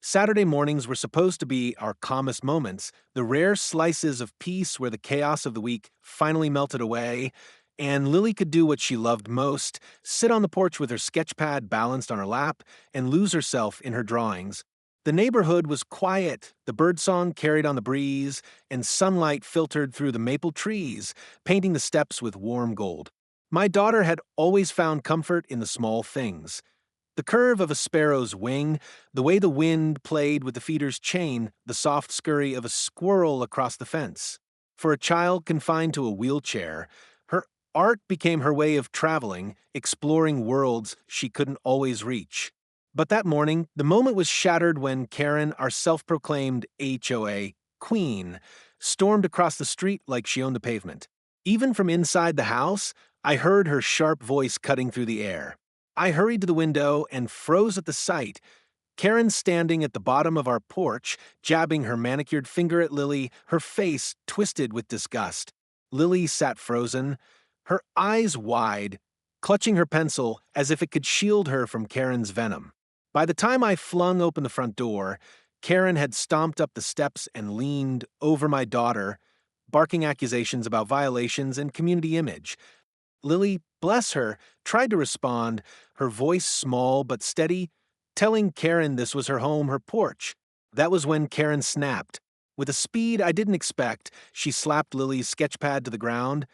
Saturday mornings were supposed to be our calmest moments, the rare slices of peace where the chaos of the week finally melted away, and Lily could do what she loved most, sit on the porch with her sketchpad balanced on her lap and lose herself in her drawings. The neighborhood was quiet, the birdsong carried on the breeze, and sunlight filtered through the maple trees, painting the steps with warm gold. My daughter had always found comfort in the small things. The curve of a sparrow's wing, the way the wind played with the feeder's chain, the soft scurry of a squirrel across the fence. For a child confined to a wheelchair, her art became her way of traveling, exploring worlds she couldn't always reach. But that morning, the moment was shattered when Karen, our self-proclaimed HOA queen, stormed across the street like she owned the pavement. Even from inside the house, I heard her sharp voice cutting through the air. I hurried to the window and froze at the sight. Karen standing at the bottom of our porch, jabbing her manicured finger at Lily, her face twisted with disgust. Lily sat frozen, her eyes wide, clutching her pencil as if it could shield her from Karen's venom. By the time I flung open the front door, Karen had stomped up the steps and leaned over my daughter, barking accusations about violations and community image. Lily, bless her, tried to respond, her voice small but steady, telling Karen this was her home, her porch. That was when Karen snapped. With a speed I didn't expect, she slapped Lily's sketchpad to the ground,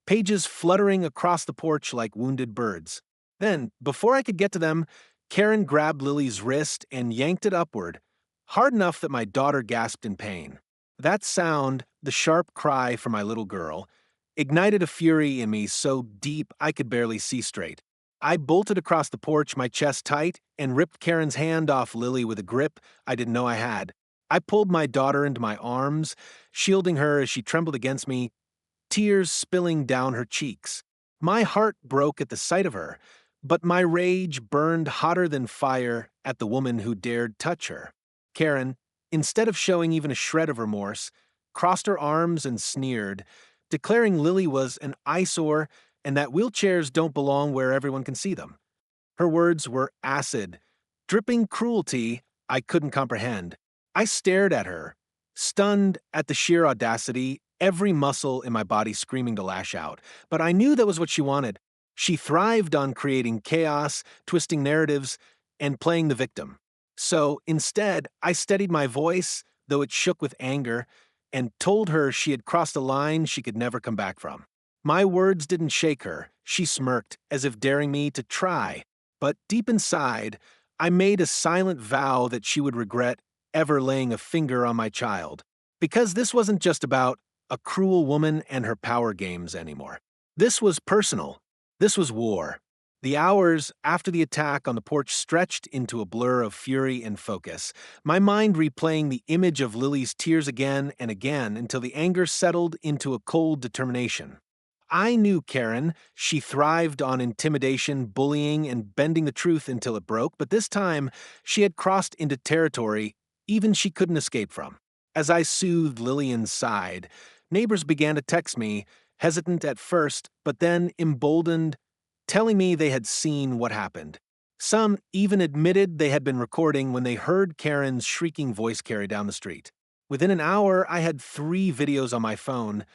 pages fluttering across the porch like wounded birds. Then, before I could get to them, Karen grabbed Lily's wrist and yanked it upward, hard enough that my daughter gasped in pain. That sound, the sharp cry for my little girl, ignited a fury in me so deep I could barely see straight. I bolted across the porch, my chest tight, and ripped Karen's hand off Lily with a grip I didn't know I had. I pulled my daughter into my arms, shielding her as she trembled against me, tears spilling down her cheeks. My heart broke at the sight of her, but my rage burned hotter than fire at the woman who dared touch her. Karen, instead of showing even a shred of remorse, crossed her arms and sneered, declaring Lily was an eyesore and that wheelchairs don't belong where everyone can see them. Her words were acid, dripping cruelty I couldn't comprehend. I stared at her, stunned at the sheer audacity, every muscle in my body screaming to lash out. But I knew that was what she wanted. She thrived on creating chaos, twisting narratives, and playing the victim. So instead, I steadied my voice, though it shook with anger, and told her she had crossed a line she could never come back from. My words didn't shake her. She smirked, as if daring me to try. But deep inside, I made a silent vow that she would regret ever laying a finger on my child. Because this wasn't just about a cruel woman and her power games anymore. This was personal. This was war. The hours after the attack on the porch stretched into a blur of fury and focus, my mind replaying the image of Lily's tears again and again until the anger settled into a cold determination. I knew Karen. She thrived on intimidation, bullying, and bending the truth until it broke, but this time she had crossed into territory even she couldn't escape from. As I soothed Lillian's side, neighbors began to text me, hesitant at first, but then emboldened, telling me they had seen what happened. Some even admitted they had been recording when they heard Karen's shrieking voice carry down the street. Within an hour, I had 3 videos on my phone.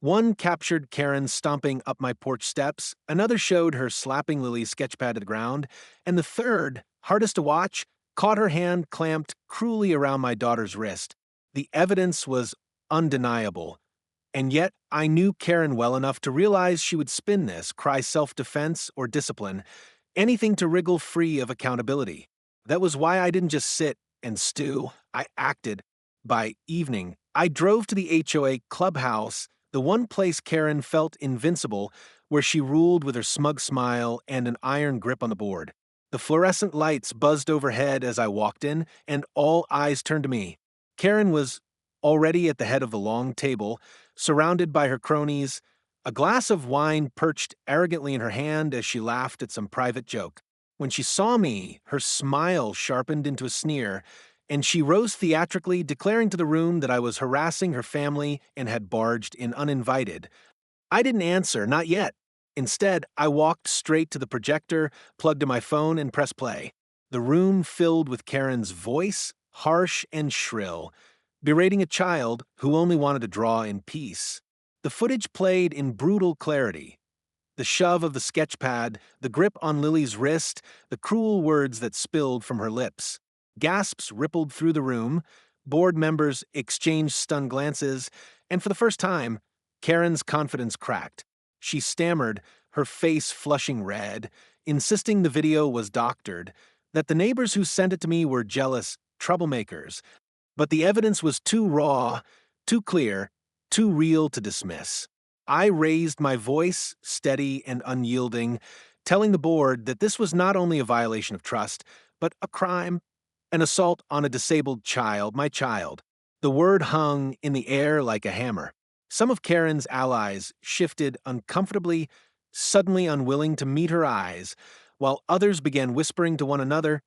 One captured Karen stomping up my porch steps, another showed her slapping Lily's sketchpad to the ground, and the third, hardest to watch, caught her hand clamped cruelly around my daughter's wrist. The evidence was undeniable, and yet I knew Karen well enough to realize she would spin this, cry self-defense or discipline, anything to wriggle free of accountability. That was why I didn't just sit and stew, I acted. By evening, I drove to the HOA clubhouse, the one place Karen felt invincible, where she ruled with her smug smile and an iron grip on the board. The fluorescent lights buzzed overhead as I walked in, and all eyes turned to me. Karen was already at the head of the long table, surrounded by her cronies, a glass of wine perched arrogantly in her hand as she laughed at some private joke. When she saw me, her smile sharpened into a sneer, and she rose theatrically, declaring to the room that I was harassing her family and had barged in uninvited. I didn't answer, not yet. Instead, I walked straight to the projector, plugged in my phone, and pressed play. The room filled with Karen's voice, harsh and shrill, berating a child who only wanted to draw in peace. The footage played in brutal clarity. The shove of the sketch pad, the grip on Lily's wrist, the cruel words that spilled from her lips. Gasps rippled through the room, board members exchanged stunned glances, and for the first time, Karen's confidence cracked. She stammered, her face flushing red, insisting the video was doctored, that the neighbors who sent it to me were jealous troublemakers. But the evidence was too raw, too clear, too real to dismiss. I raised my voice, steady and unyielding, telling the board that this was not only a violation of trust, but a crime, an assault on a disabled child, my child. The word hung in the air like a hammer. Some of Karen's allies shifted uncomfortably, suddenly unwilling to meet her eyes, while others began whispering to one another,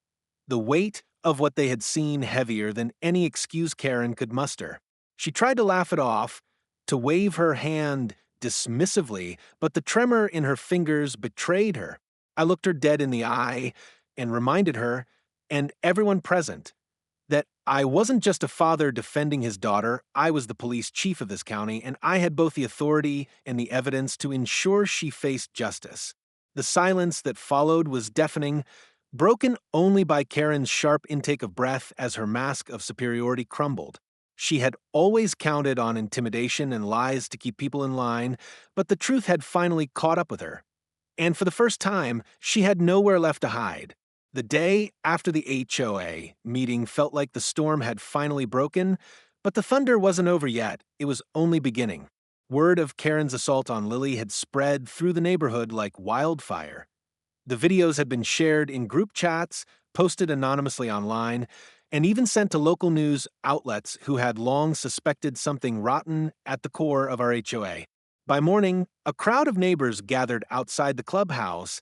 the weight of what they had seen heavier than any excuse Karen could muster. She tried to laugh it off, to wave her hand dismissively, but the tremor in her fingers betrayed her. I looked her dead in the eye and reminded her, and everyone present, that I wasn't just a father defending his daughter, I was the police chief of this county, and I had both the authority and the evidence to ensure she faced justice. The silence that followed was deafening, broken only by Karen's sharp intake of breath as her mask of superiority crumbled. She had always counted on intimidation and lies to keep people in line, but the truth had finally caught up with her. And for the first time, she had nowhere left to hide. The day after the HOA meeting felt like the storm had finally broken, but the thunder wasn't over yet, it was only beginning. Word of Karen's assault on Lily had spread through the neighborhood like wildfire. The videos had been shared in group chats, posted anonymously online, and even sent to local news outlets who had long suspected something rotten at the core of our HOA. By morning, a crowd of neighbors gathered outside the clubhouse,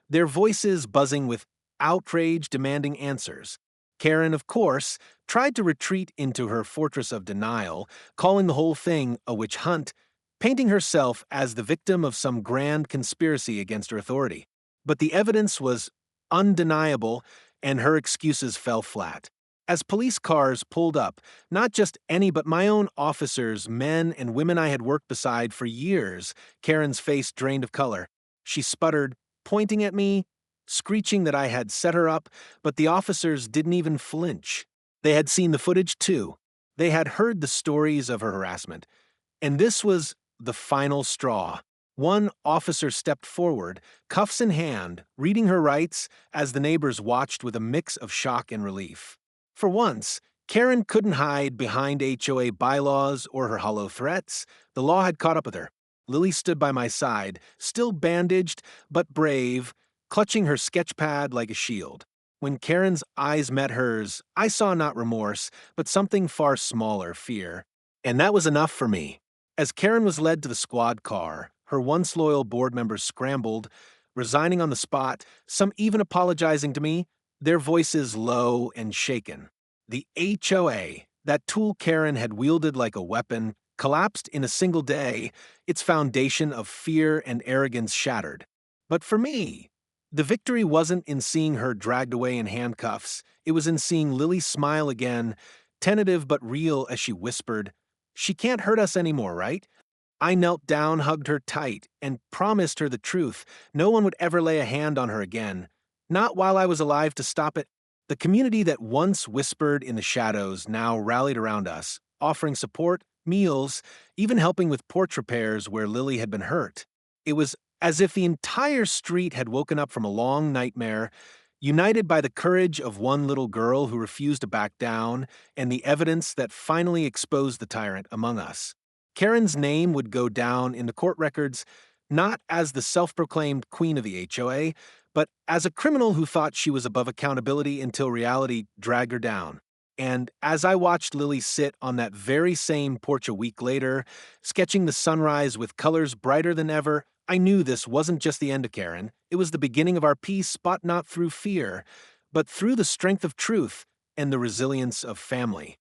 their voices buzzing with outrage demanding answers. Karen, of course, tried to retreat into her fortress of denial, calling the whole thing a witch hunt, painting herself as the victim of some grand conspiracy against her authority. But the evidence was undeniable, and her excuses fell flat. As police cars pulled up, not just any but my own officers, men and women I had worked beside for years, Karen's face drained of color. She sputtered, pointing at me, screeching that I had set her up, but the officers didn't even flinch. They had seen the footage too. They had heard the stories of her harassment. And this was the final straw. One officer stepped forward, cuffs in hand, reading her rights as the neighbors watched with a mix of shock and relief. For once, Karen couldn't hide behind HOA bylaws or her hollow threats. The law had caught up with her. Lily stood by my side, still bandaged, but brave, clutching her sketch pad like a shield. When Karen's eyes met hers, I saw not remorse, but something far smaller, fear. And that was enough for me. As Karen was led to the squad car, her once loyal board members scrambled, resigning on the spot, some even apologizing to me, their voices low and shaken. The HOA, that tool Karen had wielded like a weapon, collapsed in a single day, its foundation of fear and arrogance shattered. But for me, the victory wasn't in seeing her dragged away in handcuffs. It was in seeing Lily smile again, tentative but real as she whispered, "She can't hurt us anymore, right?" I knelt down, hugged her tight, and promised her the truth. No one would ever lay a hand on her again. Not while I was alive to stop it. The community that once whispered in the shadows now rallied around us, offering support, meals, even helping with porch repairs where Lily had been hurt. It was as if the entire street had woken up from a long nightmare, united by the courage of one little girl who refused to back down and the evidence that finally exposed the tyrant among us. Karen's name would go down in the court records not as the self-proclaimed queen of the HOA, but as a criminal who thought she was above accountability until reality dragged her down. And as I watched Lily sit on that very same porch a week later, sketching the sunrise with colors brighter than ever, I knew this wasn't just the end of Karen. It was the beginning of our peace, fought not through fear, but through the strength of truth and the resilience of family.